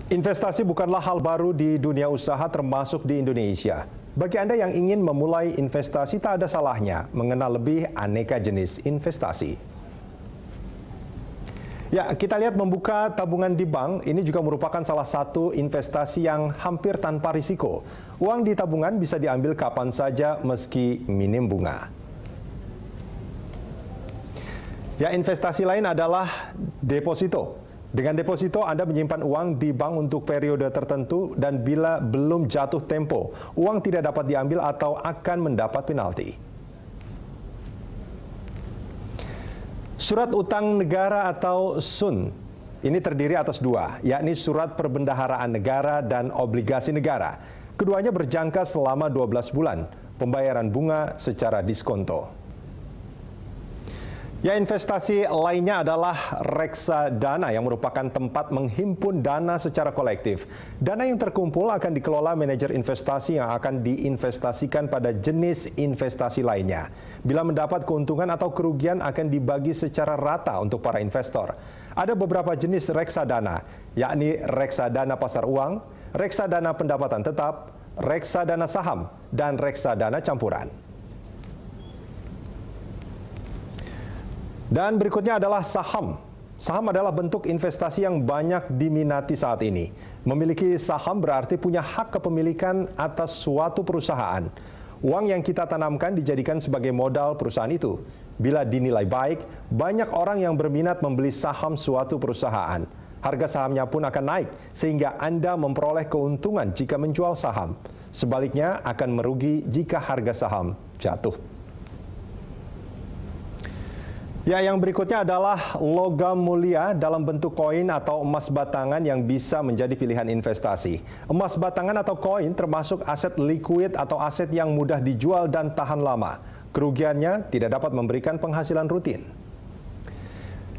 Investasi bukanlah hal baru di dunia usaha termasuk di Indonesia. Bagi Anda yang ingin memulai investasi, tak ada salahnya mengenal lebih aneka jenis investasi. Ya, kita lihat membuka tabungan di bank, ini juga merupakan salah satu investasi yang hampir tanpa risiko. Uang di tabungan bisa diambil kapan saja meski minim bunga. Ya, investasi lain adalah deposito. Dengan deposito, Anda menyimpan uang di bank untuk periode tertentu dan bila belum jatuh tempo, uang tidak dapat diambil atau akan mendapat penalti. Surat utang negara atau SUN ini terdiri atas dua, yakni surat perbendaharaan negara dan obligasi negara. Keduanya berjangka selama 12 bulan, pembayaran bunga secara diskonto. Ya, investasi lainnya adalah reksadana yang merupakan tempat menghimpun dana secara kolektif. Dana yang terkumpul akan dikelola manajer investasi yang akan diinvestasikan pada jenis investasi lainnya. Bila mendapat keuntungan atau kerugian akan dibagi secara rata untuk para investor. Ada beberapa jenis reksadana, yakni reksadana pasar uang, reksadana pendapatan tetap, reksadana saham, dan reksadana campuran. Dan berikutnya adalah saham. Saham adalah bentuk investasi yang banyak diminati saat ini. Memiliki saham berarti punya hak kepemilikan atas suatu perusahaan. Uang yang kita tanamkan dijadikan sebagai modal perusahaan itu. Bila dinilai baik, banyak orang yang berminat membeli saham suatu perusahaan. Harga sahamnya pun akan naik, sehingga Anda memperoleh keuntungan jika menjual saham. Sebaliknya akan merugi jika harga saham jatuh. Ya, yang berikutnya adalah logam mulia dalam bentuk koin atau emas batangan yang bisa menjadi pilihan investasi. Emas batangan atau koin termasuk aset liquid atau aset yang mudah dijual dan tahan lama. Kerugiannya tidak dapat memberikan penghasilan rutin.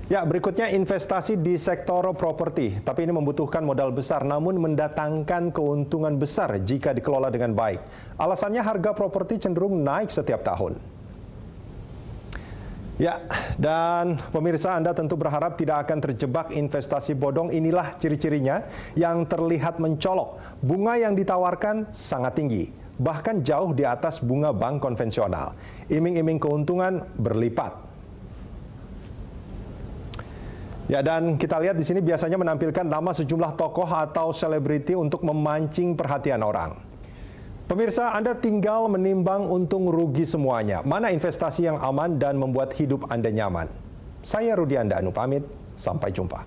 Ya, berikutnya investasi di sektor properti. Tapi ini membutuhkan modal besar namun mendatangkan keuntungan besar jika dikelola dengan baik. Alasannya harga properti cenderung naik setiap tahun. Ya, dan pemirsa, Anda tentu berharap tidak akan terjebak investasi bodong. Inilah ciri-cirinya yang terlihat mencolok. Bunga yang ditawarkan sangat tinggi, bahkan jauh di atas bunga bank konvensional. Iming-iming keuntungan berlipat. Ya, dan kita lihat di sini biasanya menampilkan nama sejumlah tokoh atau selebriti untuk memancing perhatian orang. Pemirsa, Anda tinggal menimbang untung rugi semuanya. Mana investasi yang aman dan membuat hidup Anda nyaman? Saya Rudianda Anu pamit, sampai jumpa.